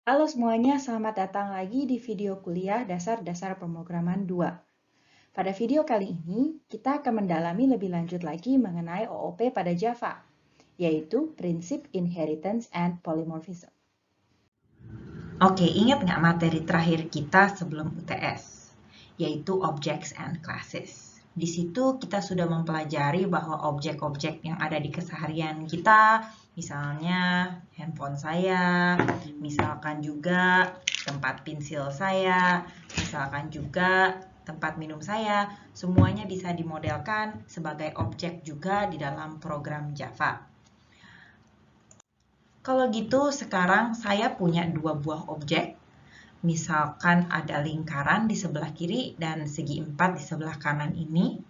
Halo semuanya, selamat datang lagi di video kuliah Dasar-Dasar Pemrograman 2. Pada video kali ini, kita akan mendalami lebih lanjut lagi mengenai OOP pada Java, yaitu prinsip inheritance and polymorphism. Oke, ingat nggak materi terakhir kita sebelum UTS, yaitu Objects and Classes. Di situ kita sudah mempelajari bahwa objek-objek yang ada di keseharian kita, misalnya handphone saya, misalkan juga tempat pensil saya, misalkan juga tempat minum saya, semuanya bisa dimodelkan sebagai objek juga di dalam program Java. Kalau gitu, sekarang saya punya dua buah objek. Misalkan ada lingkaran di sebelah kiri dan segi 4 di sebelah kanan ini.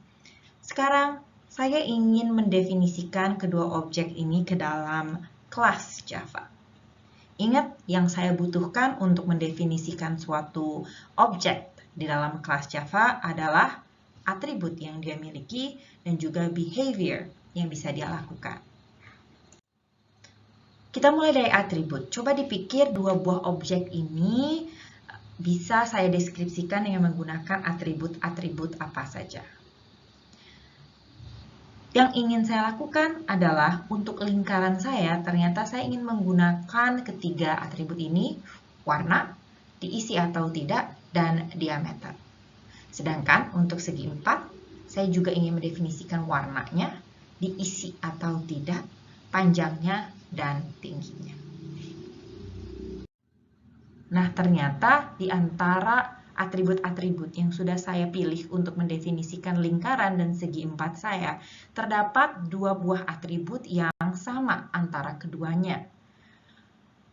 Sekarang, saya ingin mendefinisikan kedua objek ini ke dalam kelas Java. Ingat, yang saya butuhkan untuk mendefinisikan suatu objek di dalam kelas Java adalah atribut yang dia miliki dan juga behavior yang bisa dia lakukan. Kita mulai dari atribut. Coba dipikir dua buah objek ini bisa saya deskripsikan dengan menggunakan atribut-atribut apa saja. Yang ingin saya lakukan adalah untuk lingkaran saya, ternyata saya ingin menggunakan ketiga atribut ini, warna, diisi atau tidak, dan diameter. Sedangkan untuk segi 4, saya juga ingin mendefinisikan warnanya, diisi atau tidak, panjangnya, dan tingginya. Nah, ternyata di antara atribut-atribut yang sudah saya pilih untuk mendefinisikan lingkaran dan segi 4 saya, terdapat dua buah atribut yang sama antara keduanya.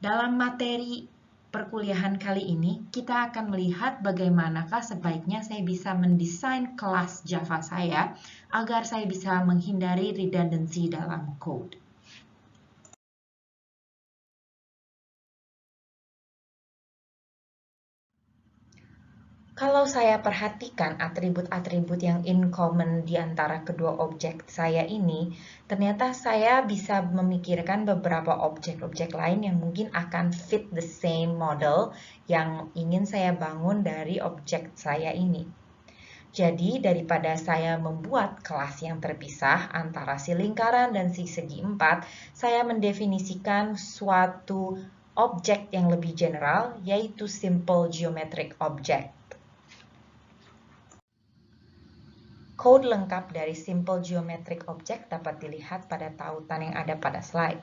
Dalam materi perkuliahan kali ini, kita akan melihat bagaimanakah sebaiknya saya bisa mendesain kelas Java saya agar saya bisa menghindari redundancy dalam code. Kalau saya perhatikan atribut-atribut yang in common di antara kedua objek saya ini, ternyata saya bisa memikirkan beberapa objek-objek lain yang mungkin akan fit the same model yang ingin saya bangun dari objek saya ini. Jadi, daripada saya membuat kelas yang terpisah antara si lingkaran dan si segi 4, saya mendefinisikan suatu objek yang lebih general, yaitu simple geometric object. Code lengkap dari Simple Geometric Object dapat dilihat pada tautan yang ada pada slide.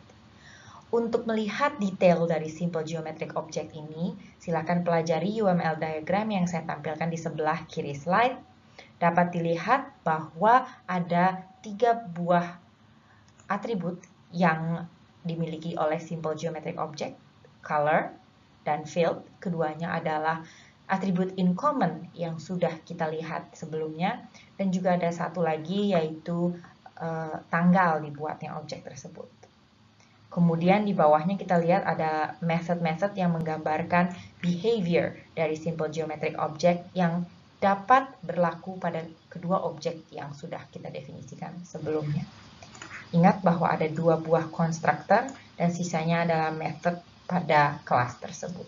Untuk melihat detail dari Simple Geometric Object ini, silakan pelajari UML diagram yang saya tampilkan di sebelah kiri slide. Dapat dilihat bahwa ada 3 buah atribut yang dimiliki oleh Simple Geometric Object, color dan field. Keduanya adalah atribut in common yang sudah kita lihat sebelumnya, dan juga ada satu lagi yaitu tanggal dibuatnya objek tersebut. Kemudian di bawahnya kita lihat ada method-method yang menggambarkan behavior dari simple geometric object yang dapat berlaku pada kedua objek yang sudah kita definisikan sebelumnya. Ingat bahwa ada 2 buah constructor dan sisanya adalah method pada kelas tersebut.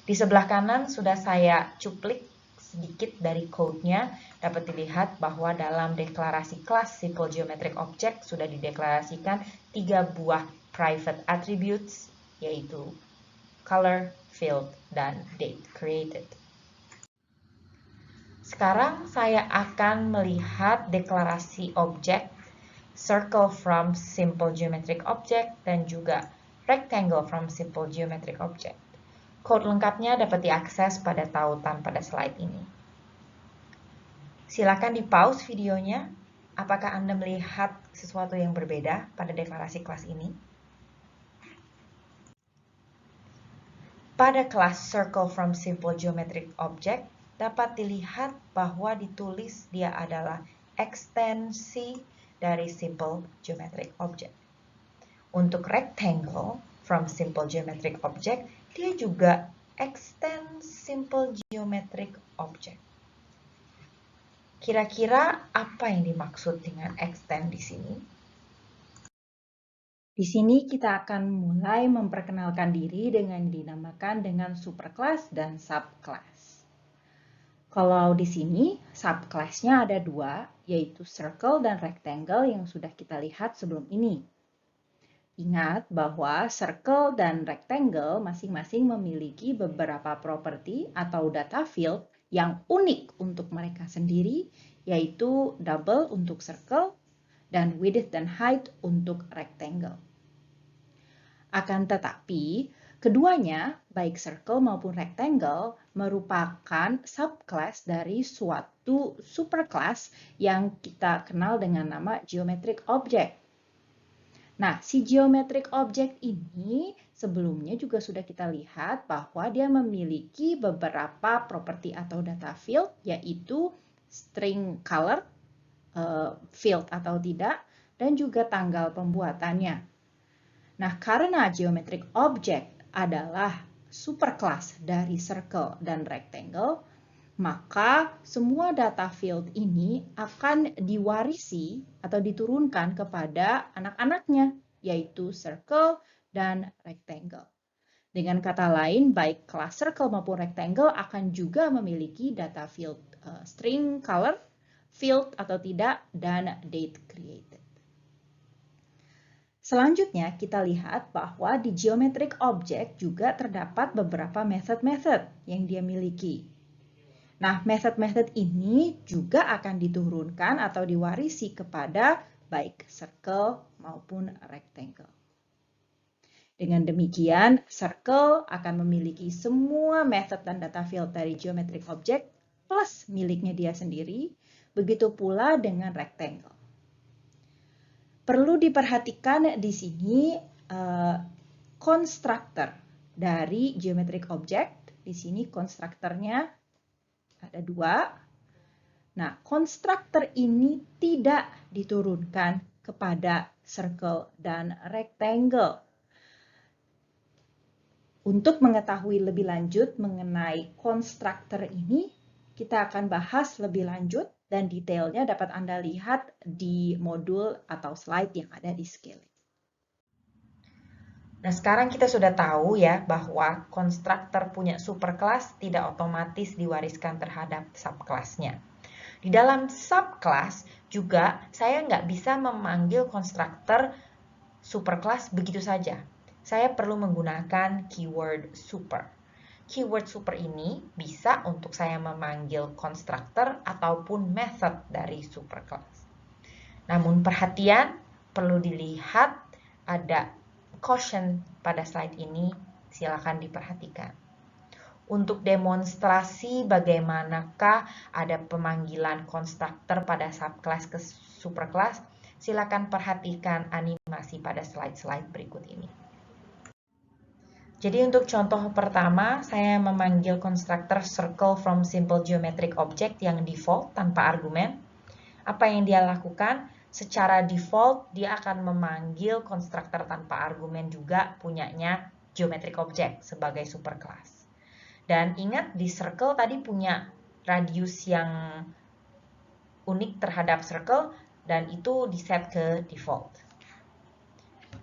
Di sebelah kanan sudah saya cuplik sedikit dari code-nya. Dapat dilihat bahwa dalam deklarasi kelas Simple Geometric Object sudah dideklarasikan 3 buah private attributes, yaitu color, field, dan date created. Sekarang saya akan melihat deklarasi objek circle from Simple Geometric Object dan juga rectangle from Simple Geometric Object. Code lengkapnya dapat diakses pada tautan pada slide ini. Silakan di-pause videonya. Apakah Anda melihat sesuatu yang berbeda pada deklarasi kelas ini? Pada kelas Circle from Simple Geometric Object, dapat dilihat bahwa ditulis dia adalah ekstensi dari Simple Geometric Object. Untuk rectangle from Simple Geometric Object, dia juga extend Simple Geometric Object. Kira-kira apa yang dimaksud dengan extend di sini? Di sini kita akan mulai memperkenalkan diri dengan dinamakan dengan superclass dan subclass. Kalau di sini subclassnya ada dua, yaitu circle dan rectangle yang sudah kita lihat sebelum ini. Ingat bahwa circle dan rectangle masing-masing memiliki beberapa properti atau data field yang unik untuk mereka sendiri, yaitu double untuk circle dan width dan height untuk rectangle. Akan tetapi, keduanya, baik circle maupun rectangle, merupakan subclass dari suatu superclass yang kita kenal dengan nama geometric object. Nah, si geometric object ini sebelumnya juga sudah kita lihat bahwa dia memiliki beberapa properti atau data field, yaitu string color, field atau tidak, dan juga tanggal pembuatannya. Nah, karena geometric object adalah superclass dari circle dan rectangle, maka semua data field ini akan diwarisi atau diturunkan kepada anak-anaknya, yaitu circle dan rectangle. Dengan kata lain, baik kelas circle maupun rectangle akan juga memiliki data field string color, field atau tidak, dan date created. Selanjutnya, kita lihat bahwa di geometric object juga terdapat beberapa method-method yang dia miliki. Nah, method-method ini juga akan diturunkan atau diwarisi kepada baik circle maupun rectangle. Dengan demikian, circle akan memiliki semua method dan data field dari geometric object plus miliknya dia sendiri, begitu pula dengan rectangle. Perlu diperhatikan di sini constructor dari geometric object. Di sini constructornya ada dua. Nah, constructor ini tidak diturunkan kepada circle dan rectangle. Untuk mengetahui lebih lanjut mengenai constructor ini, kita akan bahas lebih lanjut dan detailnya dapat Anda lihat di modul atau slide yang ada di Scaling. Nah, sekarang kita sudah tahu ya bahwa konstruktor punya superclass tidak otomatis diwariskan terhadap subclassnya. Di dalam subclass juga saya nggak bisa memanggil konstruktor superclass begitu saja. Saya perlu menggunakan keyword super. Keyword super ini bisa untuk saya memanggil konstruktor ataupun method dari superclass. Namun perhatian, perlu dilihat ada caution pada slide ini, silakan diperhatikan. Untuk demonstrasi bagaimanakah ada pemanggilan konstruktor pada subclass ke superclass, silakan perhatikan animasi pada slide-slide berikut ini. Jadi untuk contoh pertama, saya memanggil konstruktor circle from simple geometric object yang default tanpa argumen. Apa yang dia lakukan? Secara default, dia akan memanggil konstruktor tanpa argumen juga punyanya geometric object sebagai superclass. Dan ingat di circle tadi punya radius yang unik terhadap circle dan itu diset ke default.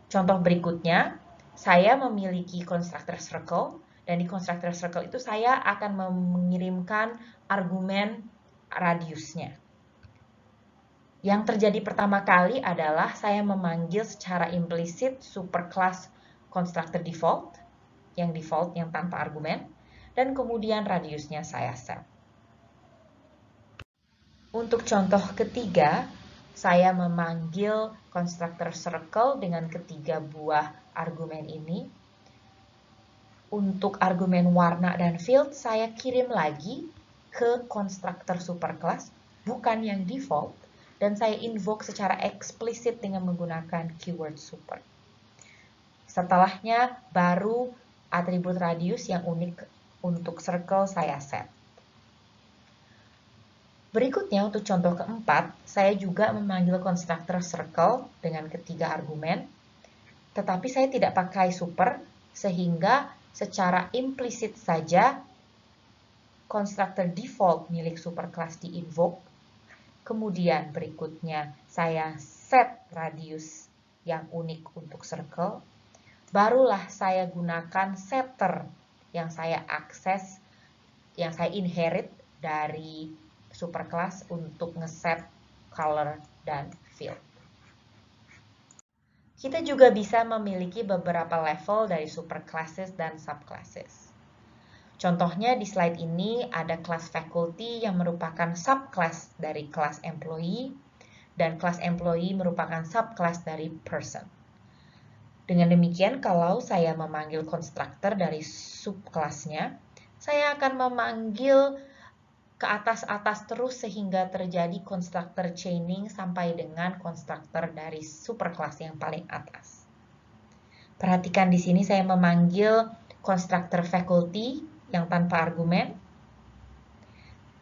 Contoh berikutnya, saya memiliki konstruktor circle dan di konstruktor circle itu saya akan mengirimkan argumen radiusnya. Yang terjadi pertama kali adalah saya memanggil secara implisit superclass konstruktor default yang tanpa argumen dan kemudian radiusnya saya set. Untuk contoh ketiga, saya memanggil konstruktor circle dengan ketiga buah argumen ini. Untuk argumen warna dan field, saya kirim lagi ke konstruktor superclass, bukan yang default, dan saya invoke secara eksplisit dengan menggunakan keyword super. Setelahnya, baru atribut radius yang unik untuk circle saya set. Berikutnya, untuk contoh keempat, saya juga memanggil konstruktor circle dengan ketiga argumen, tetapi saya tidak pakai super, sehingga secara implisit saja konstruktor default milik superclass di-invoke. Kemudian berikutnya, saya set radius yang unik untuk circle, barulah saya gunakan setter yang saya akses, yang saya inherit dari superclass untuk ngeset color dan fill. Kita juga bisa memiliki beberapa level dari superclasses dan subclasses. Contohnya di slide ini ada kelas faculty yang merupakan subclass dari kelas employee, dan kelas employee merupakan subclass dari person. Dengan demikian, kalau saya memanggil konstruktor dari subkelasnya, saya akan memanggil ke atas-atas terus sehingga terjadi konstruktor chaining sampai dengan konstruktor dari superkelas yang paling atas. Perhatikan di sini saya memanggil konstruktor faculty yang tanpa argumen,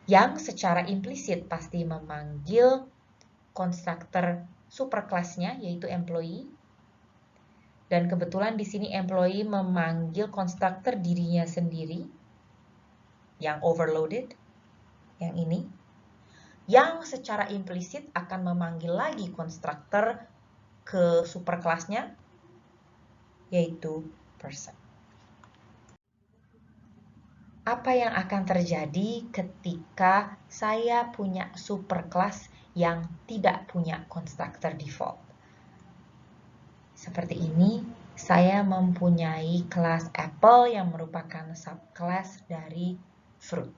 yang secara implisit pasti memanggil konstruktor superkelasnya yaitu employee. Dan kebetulan di sini employee memanggil konstruktor dirinya sendiri yang overloaded, yang ini, yang secara implisit akan memanggil lagi konstruktor ke superkelasnya yaitu person. Apa yang akan terjadi ketika saya punya superkelas yang tidak punya konstruktor default? Seperti ini, saya mempunyai kelas apple yang merupakan subclass dari fruit.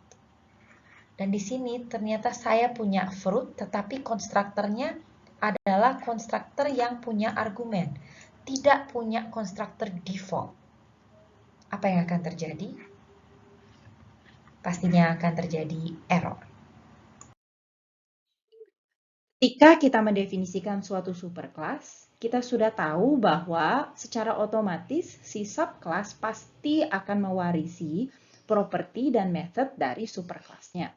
Dan di sini ternyata saya punya fruit, tetapi konstruktornya adalah konstruktor yang punya argumen, tidak punya konstruktor default. Apa yang akan terjadi? Pastinya akan terjadi error. Ketika kita mendefinisikan suatu superclass, kita sudah tahu bahwa secara otomatis si subclass pasti akan mewarisi properti dan method dari superclassnya.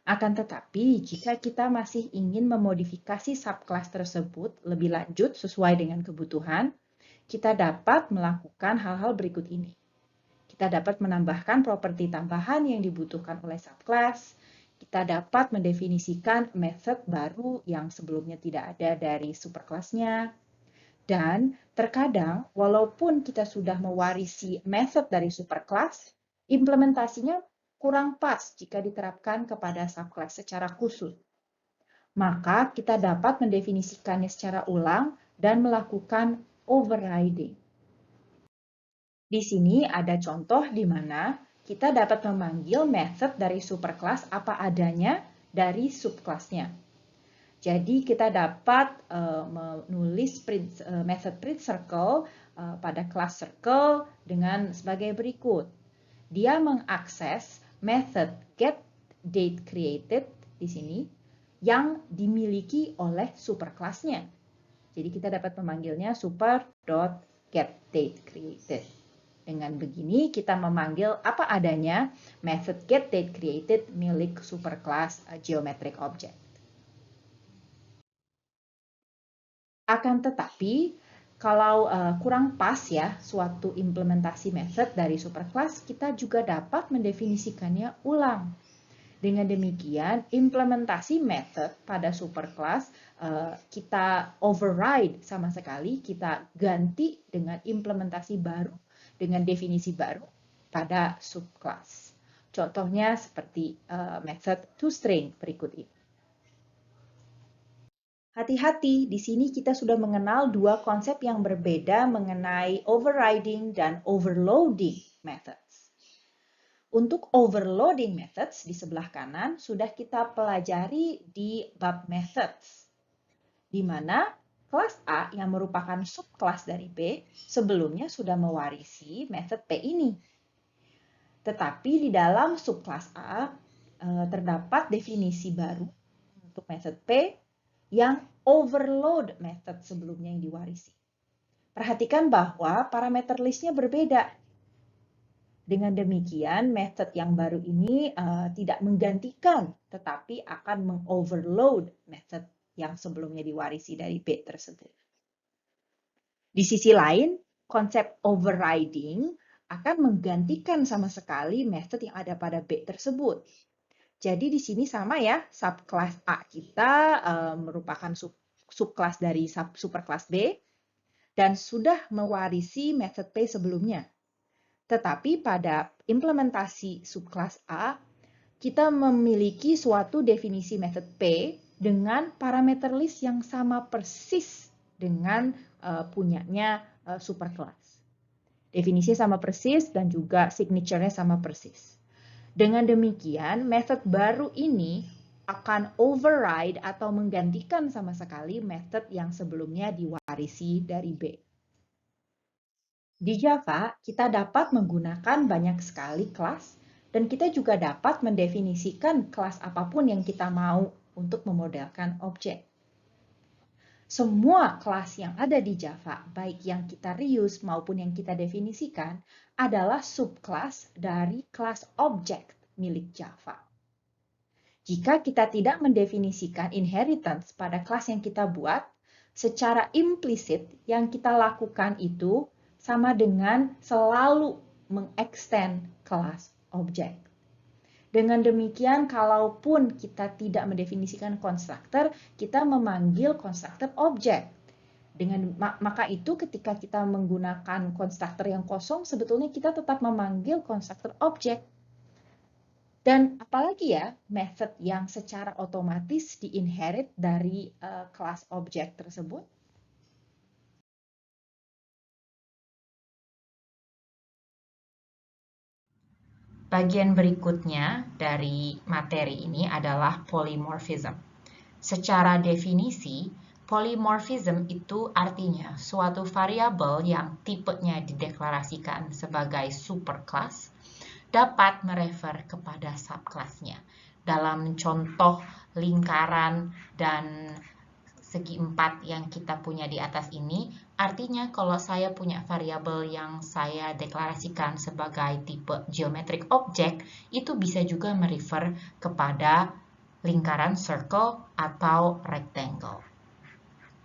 Akan tetapi, jika kita masih ingin memodifikasi subclass tersebut lebih lanjut sesuai dengan kebutuhan, kita dapat melakukan hal-hal berikut ini. Kita dapat menambahkan properti tambahan yang dibutuhkan oleh subclass. Kita dapat mendefinisikan method baru yang sebelumnya tidak ada dari superclassnya. Dan terkadang, walaupun kita sudah mewarisi method dari superclass, implementasinya kurang pas jika diterapkan kepada subclass secara khusus. Maka kita dapat mendefinisikannya secara ulang dan melakukan overriding. Di sini ada contoh di mana kita dapat memanggil method dari superclass apa adanya dari subclassnya. Jadi kita dapat menulis method print circle pada kelas circle dengan sebagai berikut. Dia mengakses method getDateCreated di sini yang dimiliki oleh superclassnya. Jadi kita dapat memanggilnya super.getDateCreated. Dengan begini, kita memanggil apa adanya method getDateCreated milik superclass geometric object. Akan tetapi, kalau kurang pas ya suatu implementasi method dari superclass, kita juga dapat mendefinisikannya ulang. Dengan demikian, implementasi method pada superclass kita override sama sekali, kita ganti dengan implementasi baru, dengan definisi baru pada subclass. Contohnya seperti method toString berikut ini. Hati-hati, di sini kita sudah mengenal dua konsep yang berbeda mengenai overriding dan overloading methods. Untuk overloading methods di sebelah kanan sudah kita pelajari di bab methods, di mana kelas A yang merupakan subkelas dari B sebelumnya sudah mewarisi method P ini. Tetapi di dalam subkelas A terdapat definisi baru untuk method P yang overload method sebelumnya yang diwarisi. Perhatikan bahwa parameter listnya berbeda. Dengan demikian, method yang baru ini tidak menggantikan, tetapi akan mengoverload method yang sebelumnya diwarisi dari B tersebut. Di sisi lain, konsep overriding akan menggantikan sama sekali method yang ada pada B tersebut. Jadi di sini sama ya, subclass A kita merupakan subclass dari superclass B, dan sudah mewarisi method P sebelumnya. Tetapi pada implementasi subclass A, kita memiliki suatu definisi method P dengan parameter list yang sama persis dengan punyanya superclass. Definisi sama persis dan juga signature-nya sama persis. Dengan demikian, method baru ini akan override atau menggantikan sama sekali method yang sebelumnya diwarisi dari B. Di Java, kita dapat menggunakan banyak sekali kelas, dan kita juga dapat mendefinisikan kelas apapun yang kita mau untuk memodelkan objek. Semua kelas yang ada di Java, baik yang kita reuse maupun yang kita definisikan, adalah subkelas dari kelas objek milik Java. Jika kita tidak mendefinisikan inheritance pada kelas yang kita buat, secara implisit yang kita lakukan itu sama dengan selalu mengextend kelas objek. Dengan demikian, kalaupun kita tidak mendefinisikan konstruktor, kita memanggil konstruktor objek. Maka itu ketika kita menggunakan konstruktor yang kosong, sebetulnya kita tetap memanggil konstruktor objek. Dan apalagi ya, method yang secara otomatis diinherit dari kelas objek tersebut. Bagian berikutnya dari materi ini adalah polymorphism. Secara definisi, polymorphism itu artinya suatu variabel yang tipenya dideklarasikan sebagai superclass dapat merefer kepada subclassnya. Dalam contoh lingkaran dan segi empat yang kita punya di atas ini, artinya kalau saya punya variabel yang saya deklarasikan sebagai tipe geometric object, itu bisa juga merefer kepada lingkaran circle atau rectangle.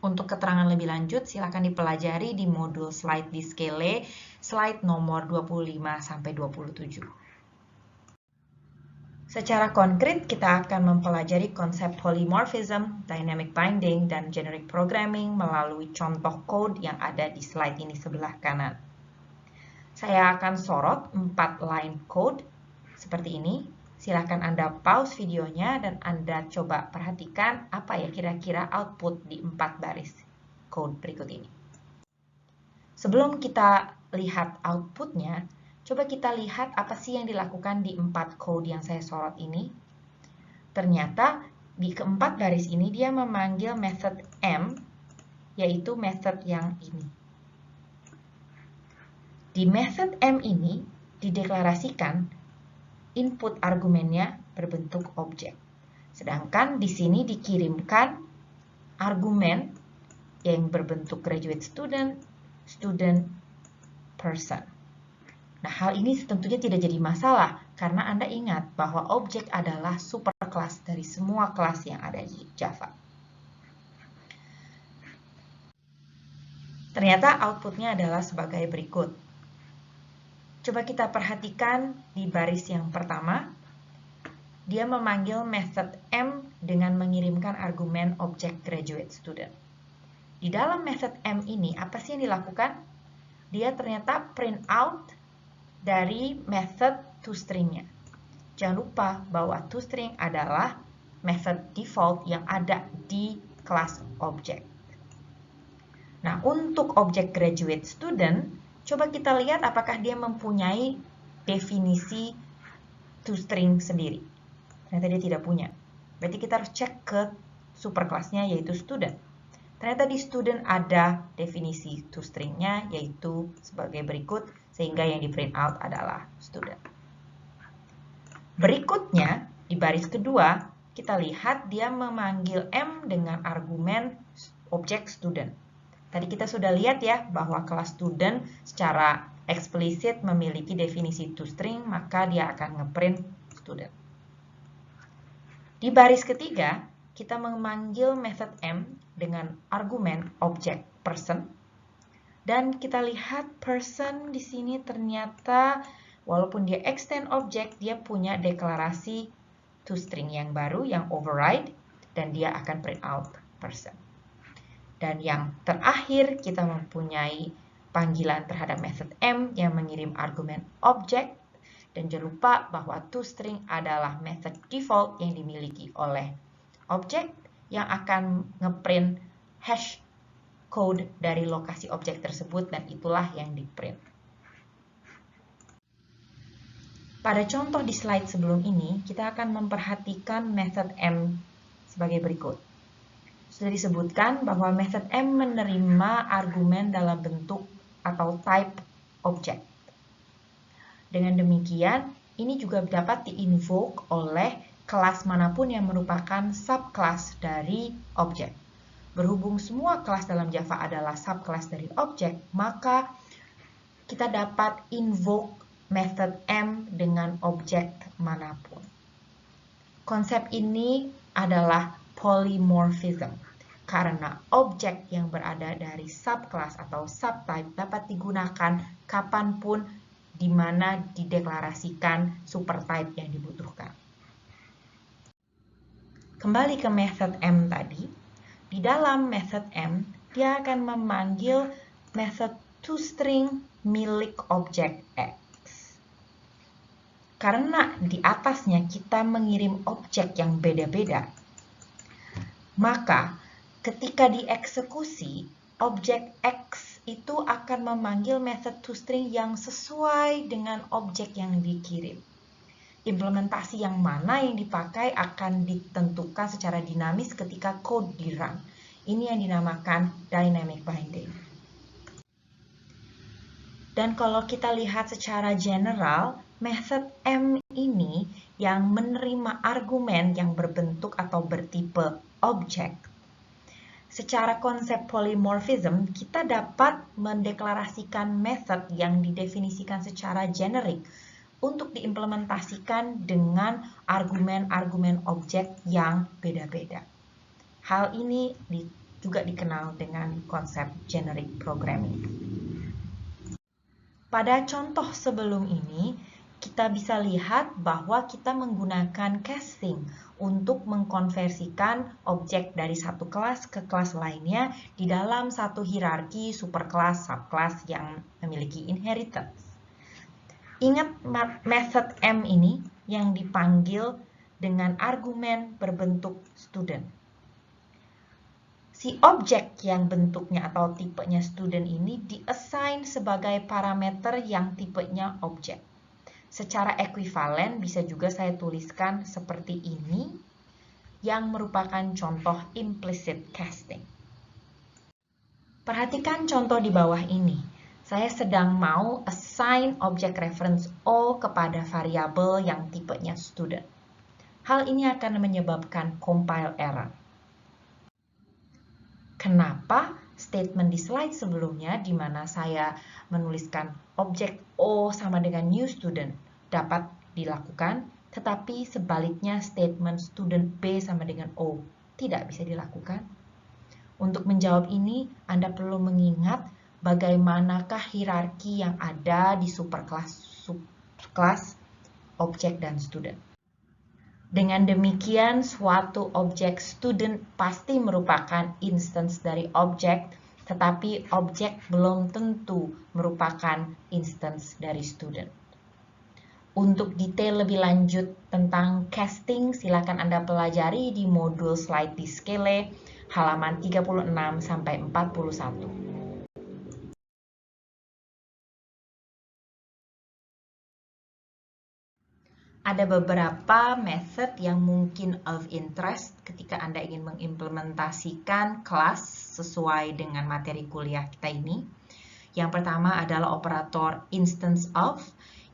Untuk keterangan lebih lanjut, silakan dipelajari di modul slide di Scale, slide nomor 25-27. Secara konkret, kita akan mempelajari konsep polymorphism, dynamic binding, dan generic programming melalui contoh code yang ada di slide ini sebelah kanan. Saya akan sorot 4 line code seperti ini. Silakan Anda pause videonya dan Anda coba perhatikan apa ya kira-kira output di 4 baris code berikut ini. Sebelum kita lihat outputnya, coba kita lihat apa sih yang dilakukan di 4 code yang saya sorot ini. Ternyata di keempat baris ini dia memanggil method M, yaitu method yang ini. Di method M ini dideklarasikan input argumennya berbentuk objek. Sedangkan di sini dikirimkan argumen yang berbentuk graduate student, student, person. Nah, hal ini tentunya tidak jadi masalah karena Anda ingat bahwa objek adalah superclass dari semua kelas yang ada di Java. Ternyata outputnya adalah sebagai berikut. Coba kita perhatikan di baris yang pertama, dia memanggil method M dengan mengirimkan argumen objek graduate student. Di dalam method M ini, apa sih yang dilakukan? Dia ternyata print out dari method toString-nya. Jangan lupa bahwa toString adalah method default yang ada di kelas objek. Nah, untuk objek graduate student, coba kita lihat apakah dia mempunyai definisi toString sendiri. Ternyata dia tidak punya. Berarti kita harus cek ke superclass-nya yaitu student. Ternyata di student ada definisi toString-nya yaitu sebagai berikut, sehingga yang di print out adalah student. Berikutnya, di baris kedua, kita lihat dia memanggil M dengan argumen objek student. Tadi kita sudah lihat ya, bahwa kelas student secara eksplisit memiliki definisi toString, maka dia akan ngeprint student. Di baris ketiga, kita memanggil method M dengan argumen objek person. Dan kita lihat person di sini ternyata walaupun dia extend object, dia punya deklarasi toString yang baru yang override dan dia akan print out person. Dan yang terakhir, kita mempunyai panggilan terhadap method M yang mengirim argumen objek. Dan jangan lupa bahwa toString adalah method default yang dimiliki oleh objek yang akan ngeprint hash code dari lokasi objek tersebut, dan itulah yang di-print. Pada contoh di slide sebelum ini, kita akan memperhatikan method M sebagai berikut. Sudah disebutkan bahwa method M menerima argumen dalam bentuk atau type objek. Dengan demikian, ini juga dapat di-invoke oleh kelas manapun yang merupakan subclass dari objek. Berhubung semua kelas dalam Java adalah subclass dari objek, maka kita dapat invoke method M dengan objek manapun. Konsep ini adalah polymorphism, karena objek yang berada dari subclass atau subtype dapat digunakan kapanpun di mana dideklarasikan supertype yang dibutuhkan. Kembali ke method M tadi. Di dalam method M, dia akan memanggil method toString milik objek X. Karena di atasnya kita mengirim objek yang beda-beda, maka ketika dieksekusi, objek X itu akan memanggil method toString yang sesuai dengan objek yang dikirim. Implementasi yang mana yang dipakai akan ditentukan secara dinamis ketika code di-run. Ini yang dinamakan dynamic binding. Dan kalau kita lihat secara general, method M ini yang menerima argumen yang berbentuk atau bertipe objek. Secara konsep polymorphism, kita dapat mendeklarasikan method yang didefinisikan secara generik untuk diimplementasikan dengan argumen-argumen objek yang beda-beda. Hal ini juga dikenal dengan konsep generic programming. Pada contoh sebelum ini, kita bisa lihat bahwa kita menggunakan casting untuk mengkonversikan objek dari satu kelas ke kelas lainnya di dalam satu hierarki superkelas, subkelas yang memiliki inheritance. Ingat method M ini yang dipanggil dengan argumen berbentuk student. Si objek yang bentuknya atau tipenya student ini di-assign sebagai parameter yang tipenya objek. Secara ekuivalen bisa juga saya tuliskan seperti ini yang merupakan contoh implicit casting. Perhatikan contoh di bawah ini. Saya sedang mau assign objek reference O kepada variabel yang tipenya student. Hal ini akan menyebabkan compile error. Kenapa statement di slide sebelumnya di mana saya menuliskan objek O sama dengan new student dapat dilakukan, tetapi sebaliknya statement student B sama dengan O tidak bisa dilakukan? Untuk menjawab ini, Anda perlu mengingat bagaimanakah hierarki yang ada di superkelas, subkelas, objek, dan student. Dengan demikian, suatu objek student pasti merupakan instance dari objek, tetapi objek belum tentu merupakan instance dari student. Untuk detail lebih lanjut tentang casting, silakan Anda pelajari di modul slide di Skele, halaman 36 sampai 41. Ada beberapa method yang mungkin of interest ketika Anda ingin mengimplementasikan kelas sesuai dengan materi kuliah kita ini. Yang pertama adalah operator instance of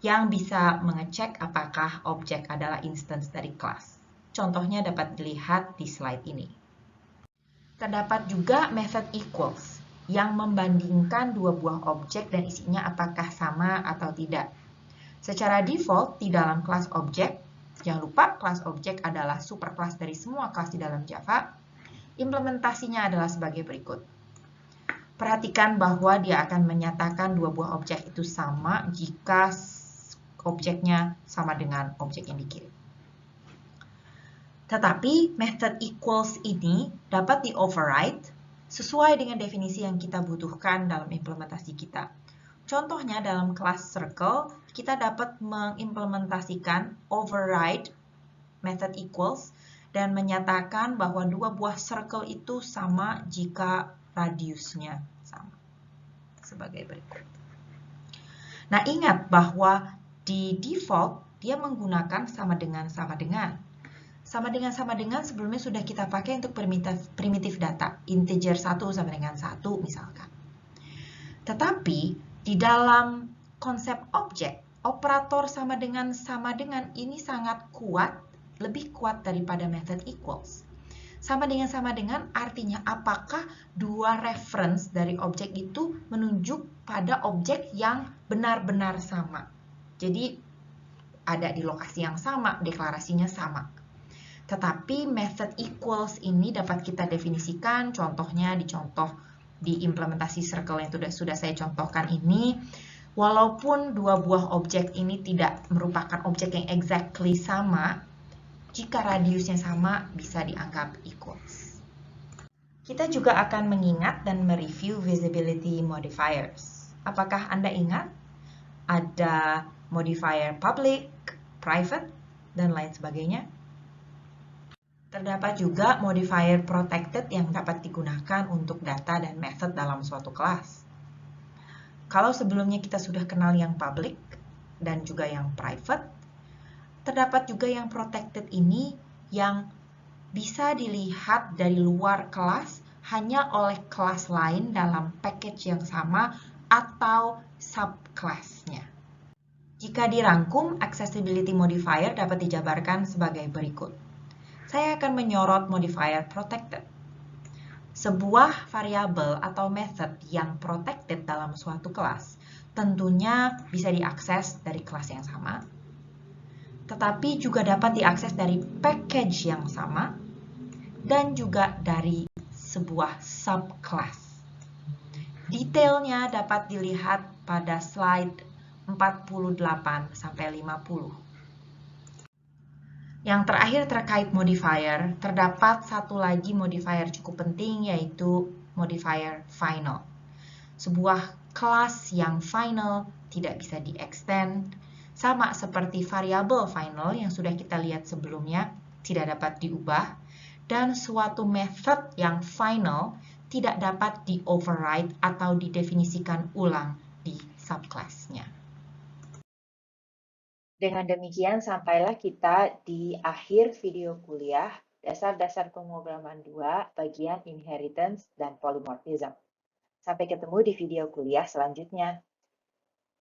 yang bisa mengecek apakah objek adalah instance dari kelas. Contohnya dapat dilihat di slide ini. Terdapat juga method equals yang membandingkan dua buah objek dan isinya apakah sama atau tidak. Secara default, di dalam kelas objek, jangan lupa kelas objek adalah superkelas dari semua kelas di dalam Java, implementasinya adalah sebagai berikut. Perhatikan bahwa dia akan menyatakan dua buah objek itu sama jika objeknya sama dengan objek yang dikirim. Tetapi method equals ini dapat di-override sesuai dengan definisi yang kita butuhkan dalam implementasi kita. Contohnya dalam kelas circle, kita dapat mengimplementasikan override method equals dan menyatakan bahwa dua buah circle itu sama jika radiusnya sama. Sebagai berikut. Nah, ingat bahwa di default dia menggunakan sama dengan sama dengan. Sama dengan sebelumnya sudah kita pakai untuk primitif data, integer 1 sama dengan 1 misalkan. Tetapi di dalam konsep objek, operator sama dengan ini sangat kuat, lebih kuat daripada method equals. Sama dengan artinya apakah dua reference dari objek itu menunjuk pada objek yang benar-benar sama. Jadi ada di lokasi yang sama, deklarasinya sama. Tetapi method equals ini dapat kita definisikan, contohnya di implementasi circle yang sudah saya contohkan ini, walaupun dua buah objek ini tidak merupakan objek yang exactly sama, jika radiusnya sama bisa dianggap equals. Kita juga akan mengingat dan mereview visibility modifiers. Apakah Anda ingat? Ada modifier public, private, dan lain sebagainya. Terdapat juga modifier protected yang dapat digunakan untuk data dan method dalam suatu kelas. Kalau sebelumnya kita sudah kenal yang public dan juga yang private, terdapat juga yang protected ini yang bisa dilihat dari luar kelas hanya oleh kelas lain dalam package yang sama atau subclass-nya. Jika dirangkum, accessibility modifier dapat dijabarkan sebagai berikut. Saya akan menyorot modifier protected. Sebuah variabel atau method yang protected dalam suatu kelas tentunya bisa diakses dari kelas yang sama, tetapi juga dapat diakses dari package yang sama dan juga dari sebuah subclass. Detailnya dapat dilihat pada slide 48 sampai 50. Yang terakhir terkait modifier, terdapat satu lagi modifier cukup penting yaitu modifier final. Sebuah kelas yang final tidak bisa di-extend, sama seperti variabel final yang sudah kita lihat sebelumnya tidak dapat diubah, dan suatu method yang final tidak dapat di-override atau didefinisikan ulang di subclass-nya. Dengan demikian, sampailah kita di akhir video kuliah Dasar-Dasar Pemrograman 2 bagian Inheritance dan Polymorphism. Sampai ketemu di video kuliah selanjutnya.